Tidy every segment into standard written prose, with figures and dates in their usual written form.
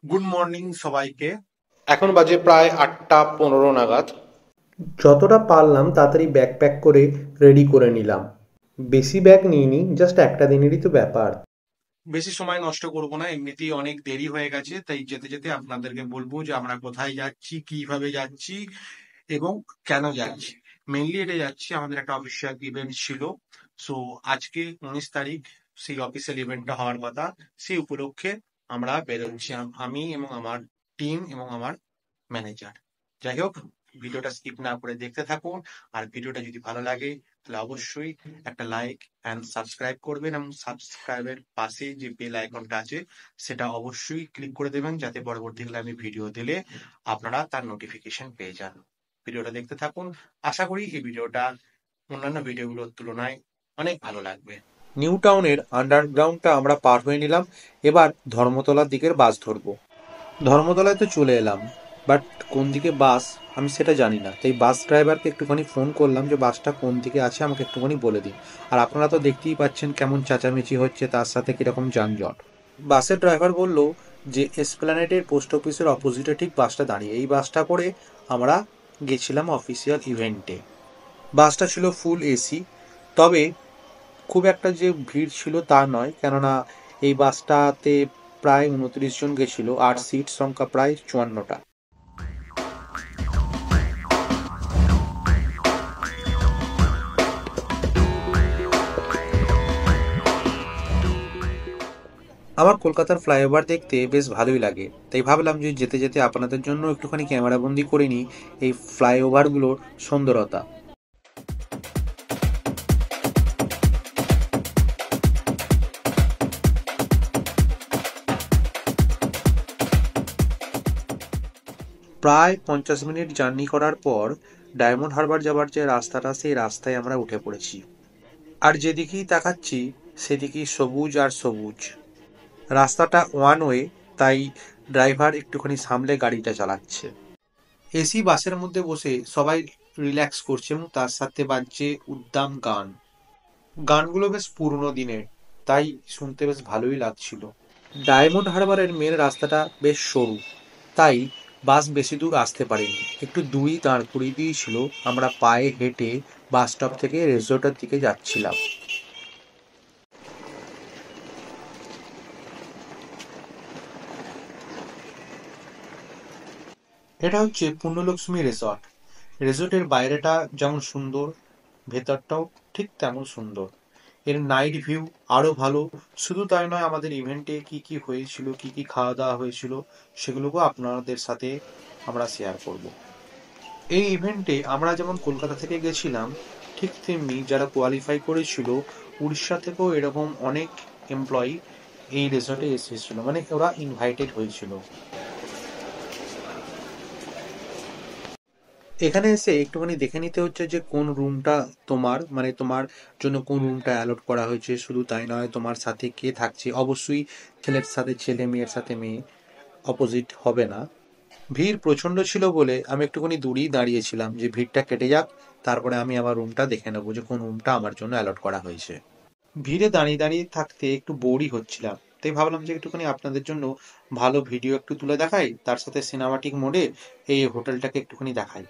Good morning সবাইকে। এখন বাজে প্রায় 8টা 15 নাগাদ। যতটা পারলাম তাড়াতাড়ি ব্যাগ প্যাক করে রেডি করে নিলাম। বেশি ব্যাগ নিইনি, জাস্ট একটা দিনেরই তো ব্যাপার। বেশি সময় নষ্ট করব না, এমনিতেই অনেক দেরি হয়ে গেছে, তাই যেতে যেতে আপনাদেরকে বলবো যে আমরা কোথায় যাচ্ছি, কিভাবে যাচ্ছি এবং কেন যাচ্ছি। মেইনলি এটা যাচ্ছি, আমাদের একটা অফিসিয়াল ইভেন্ট ছিল। সো আজকে 19 তারিখ, সেই অফিসিয়াল ইভেন্টটা হওয়ার কথা। সেই উপলক্ষে আমরা বেরোচ্ছি, আমি এবং আমার টিম এবং আমার ম্যানেজার। যাই হোক, ভিডিওটা স্কিপ না করে দেখতে থাকুন। আর ভিডিওটা যদি ভালো লাগে তাহলে অবশ্যই একটা লাইক অ্যান্ড সাবস্ক্রাইব করবেন, এবং সাবস্ক্রাইবের পাশে যে বেল আইকনটা আছে সেটা অবশ্যই ক্লিক করে দেবেন, যাতে পরবর্তীকালে আমি ভিডিও দিলে আপনারা তার নোটিফিকেশন পেয়ে যান। ভিডিওটা দেখতে থাকুন। আশা করি এই ভিডিওটা অন্যান্য ভিডিওগুলোর তুলনায় অনেক ভালো লাগবে। নিউ টাউনের আন্ডারগ্রাউন্ডটা আমরা পার হয়ে নিলাম। এবার ধর্মতলার দিকের বাস ধরবো। ধর্মতলায় তো চলে এলাম, বাট কোন দিকে বাস আমি সেটা জানি না, তাই বাস ড্রাইভারকে একটুখানি ফোন করলাম যে বাসটা কোন দিকে আছে আমাকে একটুখানি বলে দিন। আর আপনারা তো দেখতেই পাচ্ছেন কেমন চেঁচামেচি হচ্ছে, তার সাথে কিরকম যানজট। বাসের ড্রাইভার বলল যে এসপ্ল্যানেডের পোস্ট অফিসের অপোজিটে ঠিক বাসটা দাঁড়িয়ে, এই বাসটা করে আমরা গেছিলাম অফিসিয়াল ইভেন্টে। বাসটা ছিল ফুল এসি, তবে খুব একটা যে ভিড় ছিল তা নয়, কেননা এই বাসটাতে প্রায় 29 জন গেছিল আর সিট সংখ্যা প্রায় 54টা। আমার কলকাতার ফ্লাইওভার দেখতে বেশ ভালোই লাগে, তাই ভাবলাম যে যেতে যেতে আপনাদের জন্য একটুখানি ক্যামেরাবন্দি করে নিই এই ফ্লাইওভারগুলোর সুন্দরতা। প্রায় 50 মিনিট জার্নি করার পর ডায়মন্ড হারবার যাবার যে রাস্তাটা, সেই রাস্তায় আমরা উঠে পড়েছি। আর যেদিকেই তাকাচ্ছি সেদিকেই সবুজ আর সবুজ। রাস্তাটা ওয়ান ওয়ে, তাই ড্রাইভার একটুখানি সামলে গাড়িটা চালাচ্ছে। এসি বাসের মধ্যে বসে সবাই রিল্যাক্স করছে এবং তার সাথে বাজছে উদ্দাম গান। গানগুলো বেশ পুরনো দিনের, তাই শুনতে বেশ ভালোই লাগছিল। ডায়মন্ড হারবারের মেন রাস্তাটা বেশ সরু, তাই বাস বেশি দূর আসতে পারেনি, একটু দূরেই দাঁড় করিয়ে দিয়েছিল। আমরা পায়ে হেঁটে বাস স্টপ থেকে রিসোর্টের দিকে যাচ্ছিলাম। এটা হচ্ছে পূর্ণলক্ষ্মী রিসর্ট। রিসর্টের বাইরেটা যেমন সুন্দর, ভেতরটাও ঠিক তেমন সুন্দর। এর নাইট ভিউ আরো ভালো। শুধু তাই নয়, আমাদের ইভেন্টে কি কি হয়েছিল, কি কি খাওয়া দাওয়া হয়েছিল, সেগুলোকেও আপনাদের সাথে আমরা শেয়ার করব। এই ইভেন্টে আমরা যেমন কলকাতা থেকে গেছিলাম, ঠিক তেমনি যারা কোয়ালিফাই করেছিল উড়িষ্যা থেকেও এরকম অনেক এমপ্লয়ি এই রিসর্টে এসেছিল, মানে ওরা ইনভাইটেড হয়েছিল। এখানে এসে একটুখানি দেখে নিতে হচ্ছে যে কোন রুমটা তোমার, মানে তোমার জন্য কোন রুমটা অ্যালট করা হয়েছে। শুধু তাই নয়, তোমার সাথে কে থাকছে, অবশ্যই ছেলের সাথে ছেলে, মেয়ের সাথে মেয়ে, অপোজিট হবে না। ভিড় প্রচণ্ড ছিল বলে আমি একটুখানি দূরেই দাঁড়িয়েছিলাম, যে ভিড়টা কেটে যাক, তারপরে আমি আমার রুমটা দেখে নেবো যে কোন রুমটা আমার জন্য অ্যালট করা হয়েছে। ভিড়ে দাঁড়িয়ে দাঁড়িয়ে থাকতে একটু বোরই হচ্ছিলাম, তাই ভাবলাম যে একটুখানি আপনাদের জন্য ভালো ভিডিও একটু তুলে দেখাই, তার সাথে সিনেমাটিক মোডে এই হোটেলটাকে একটুখানি দেখাই।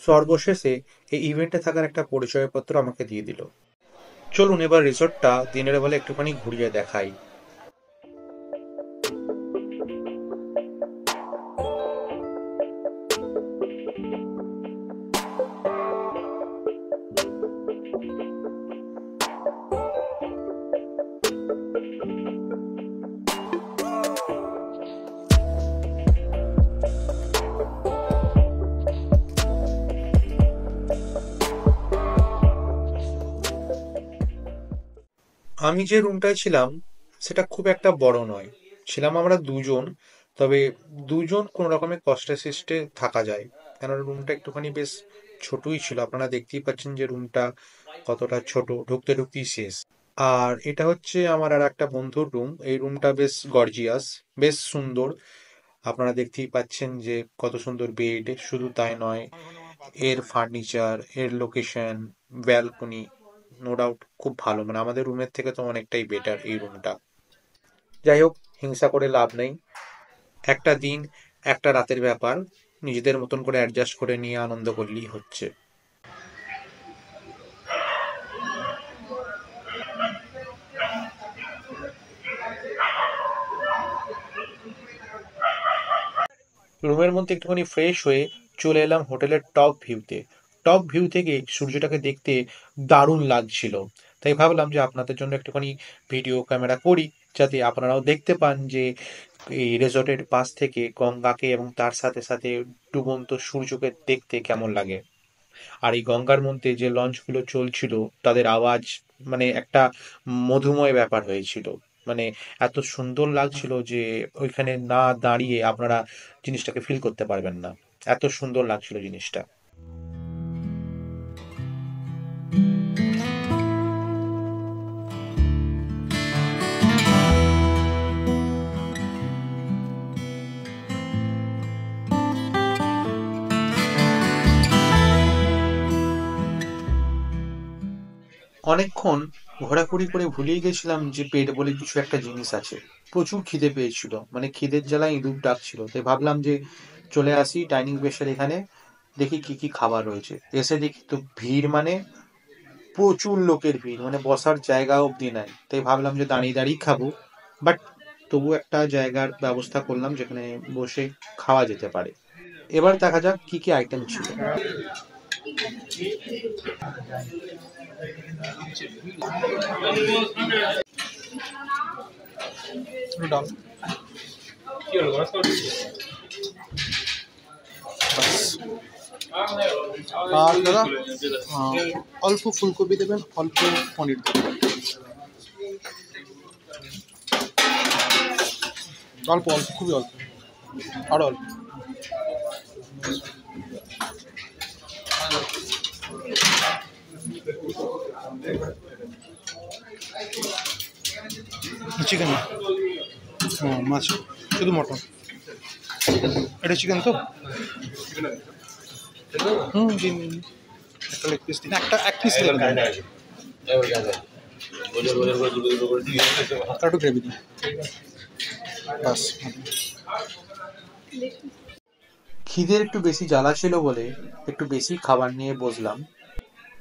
সর্বশেষে এই ইভেন্টে থাকার একটা পরিচয়পত্র আমাকে দিয়ে দিল। চলুন এবার রিসর্টটা দিনের বেলা একটুখানি ঘুরিয়ে দেখাই। আমি যে রুমটায় ছিলাম সেটা খুব একটা বড় নয়, ছিলাম আমরা দুজন। তবে দুজন কোনো রকমে কষ্টে সৃষ্টে থাকা যায়, কেন রুমটা একটুখানি বেশ ছোটই ছিল। আপনারা দেখতেই পাচ্ছেন যে রুমটা কতটা ছোট, ঢুকতে ঢুকতেই শেষ। আর এটা হচ্ছে আমার আর একটা বন্ধুর রুম। এই রুমটা বেশ গর্জিয়াস, বেশ সুন্দর। আপনারা দেখতেই পাচ্ছেন যে কত সুন্দর বেড, শুধু তাই নয়, এর ফার্নিচার, এর লোকেশন, ব্যালকনি, নো ডাউট খুব ভালো। মানে আমাদের রুমের থেকে তো অনেকটাই বেটার এই রুমটা। যাই হোক, হিংসা করে লাভ নেই। একটা দিন, একটা রাতের ব্যাপার, নিজেদের মতন করে অ্যাডজাস্ট করে নিয়ে আনন্দ করলেই হচ্ছে। রুমের মধ্যে একটুখানি ফ্রেশ হয়ে চলে এলাম হোটেলের টপ ভিউতে। টপ ভিউ থেকে সূর্যটাকে দেখতে দারুণ লাগছিল, তাই ভাবলাম যে আপনাদের জন্য একটুখানি ভিডিও ক্যামেরা করি, যাতে আপনারাও দেখতে পান যে এই রেজর্টের পাশ থেকে গঙ্গাকে এবং তার সাথে সাথে ডুবন্ত সূর্যকে দেখতে কেমন লাগে। আর এই গঙ্গার মধ্যে যে লঞ্চগুলো চলছিল, তাদের আওয়াজ মানে একটা মধুময় ব্যাপার হয়েছিল। মানে এত সুন্দর লাগছিল যে ওইখানে না দাঁড়িয়ে আপনারা জিনিসটাকে ফিল করতে পারবেন না, এত সুন্দর লাগছিল জিনিসটা। অনেকক্ষণ ঘোরাঘুরি করে ভুলিয়ে গেছিলাম যে পেট বলে কিছু একটা জিনিস আছে। প্রচুর খিদে পেয়েছিল, মানে খিদের জ্বালায় ইঁদুর ডাকছিল, তাই ভাবলাম যে চলে আসি ডাইনিং স্পেসের এখানে, দেখি কি কি খাবার রয়েছে। এসে দেখি তো ভিড়, মানে প্রচুর লোকের ভিড়, মানে বসার জায়গা অবধি নাই। তাই ভাবলাম যে দাঁড়িয়ে দাঁড়িয়ে খাবো, বাট তবু একটা জায়গার ব্যবস্থা করলাম যেখানে বসে খাওয়া যেতে পারে। এবার দেখা যাক কি কি আইটেম ছিল। ডাল আর দাদা অল্প ফুলকপি দেবেন, অল্প পনির দেবেন, অল্প অল্প, খুবই অল্প, আরো অল্প। চিকেন, হ্যাঁ মাছ, শুধু মটন। এটা চিকেন তো? দিন দিন। একটা লেগ পিস দিন, এক পিস লেগ দিন, আর একটু গ্রেভি দিন, বাস। খিদের একটু বেশি জ্বালা ছিল বলে একটু বেশি খাবার নিয়ে বসলাম।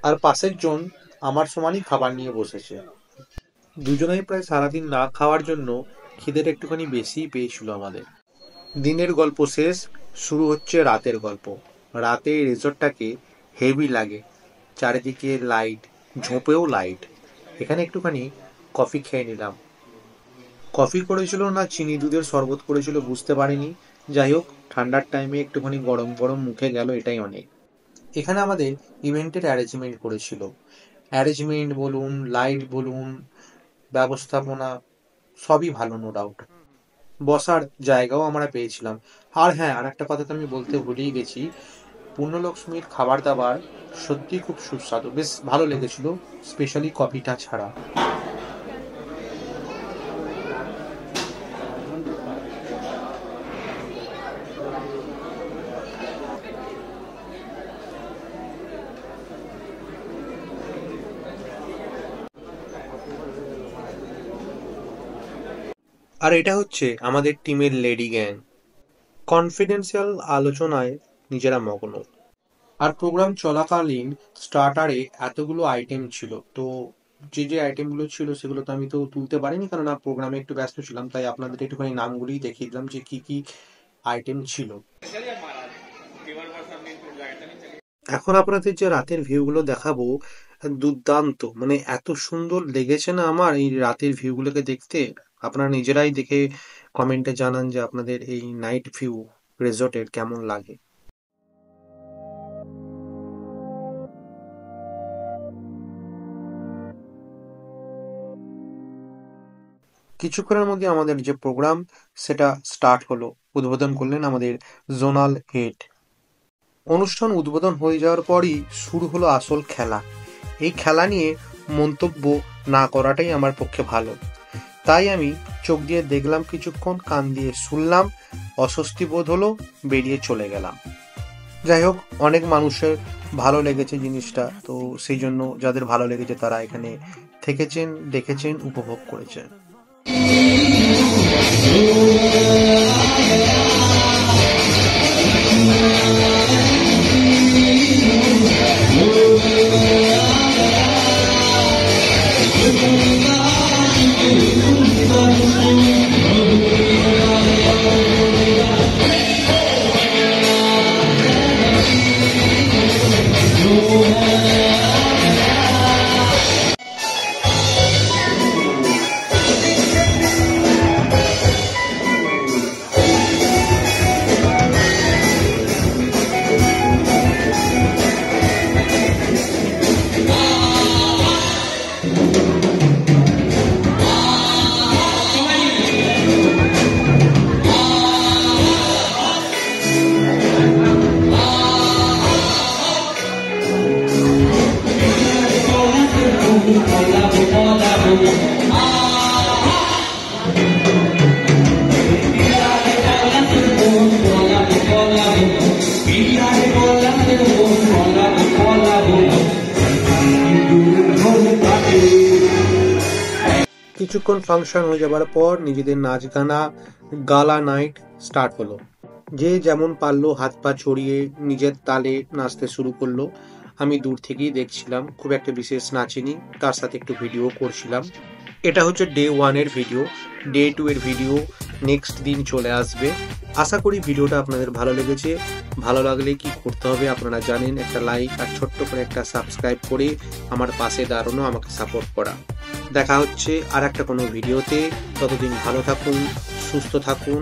আর পাশের জন আমার সমানই খাবার নিয়ে বসেছে। দুজনেই প্রায় সারাদিন না খাওয়ার জন্য খিদের একটুখানি বেশি পেয়েছিল আমাদের। দিনের গল্প শেষ, শুরু হচ্ছে রাতের গল্প। রাতে এই রিসর্টটাকে হেভি লাগে, চারিদিকে লাইট, ঝোপেও লাইট। এখানে একটুখানি কফি খেয়ে নিলাম। কফি করেছিল না চিনি দুধের শরবত করেছিল বুঝতে পারিনি। যাই হোক, ঠান্ডার টাইমে একটুখানি গরম গরম মুখে গেল, এটাই অনেক। এখানে আমাদের ইভেন্টের অ্যারেঞ্জমেন্ট করেছিল। অ্যারেঞ্জমেন্ট বলুন, লাইট বলুন, ব্যবস্থাপনা, সবই ভালো, নো ডাউট। বসার জায়গাও আমরা পেয়েছিলাম। আর হ্যাঁ, আর একটা কথা তো আমি বলতে ভুলেই গেছি, পূর্ণলক্ষ্মীর খাবার দাবার সত্যি খুব সুস্বাদু, বেশ ভালো লেগেছিল, স্পেশালি কফিটা ছাড়া। আর এটা হচ্ছে আমাদের টিমের লেডি গ্যাং, কনফিডেন্সিয়াল আলোচনায় নিজেরা মগ্ন। আর প্রোগ্রাম চলাকালীন স্টার্টারে এতগুলো আইটেম ছিল, তো যে যে আইটেমগুলো ছিল সেগুলো তো আমি তো তুলতে পারিনি, কারণ প্রোগ্রামে একটু ব্যস্ত ছিলাম। তাই আপনাদের একটুখানি নামগুলি দেখিয়ে দিলাম যে কি কি আইটেম ছিল। এখন আপনাদের যে রাতের ভিউগুলো দেখাবো, দুর্দান্ত, মানে এত সুন্দর লেগেছে না আমার এই রাতের ভিউগুলোকে দেখতে। আপনারা নিজেরাই দেখে কমেন্টে জানান যে আপনাদের এই নাইট ভিউ রিসর্টের কেমন লাগে। কিছুক্ষণের মধ্যে আমাদের যে প্রোগ্রাম সেটা স্টার্ট হলো। উদ্বোধন করলেন আমাদের জোনাল হেড। অনুষ্ঠান উদ্বোধন হয়ে যাওয়ার পরই শুরু হলো আসল খেলা। এই খেলা নিয়ে মন্তব্য না করাটাই আমার পক্ষে ভালো। তাই আমি চোখ দিয়ে দেখলাম কিছুক্ষণ, কান দিয়ে শুনলাম, অস্বস্তি বোধ হলো, বেরিয়ে চলে গেলাম। যাই হোক, অনেক মানুষের ভালো লেগেছে জিনিসটা, তো সেই জন্য যাদের ভালো লেগেছে তারা এখানে থেকেছেন, দেখেছেন, উপভোগ করেছেন। কিছুক্ষণ ফাংশন হয়ে যাবার পর নিজেদের নাচ গানা গালা নাইট স্টার্ট হলো। যে যেমন পারলো হাত পা ছড়িয়ে নিজের তালে নাচতে শুরু করলো। আমি দূর থেকেই দেখছিলাম, খুব একটা বিশেষ নাচিনি, তার সাথে একটু ভিডিও করছিলাম। এটা হচ্ছে ডে 1 এর ভিডিও। ডে 2 এর ভিডিও নেক্সট দিন চলে আসবে। আশা করি ভিডিওটা আপনাদের ভালো লেগেছে। ভালো লাগলে কি করতে হবে আপনারা জানেন, একটা লাইক আর ছোট্ট করে একটা সাবস্ক্রাইব করে আমার পাশে দাঁড়ানো, আমাকে সাপোর্ট করা। দেখা হচ্ছে আর একটা কোনো ভিডিওতে। ততদিন ভালো থাকুন, সুস্থ থাকুন।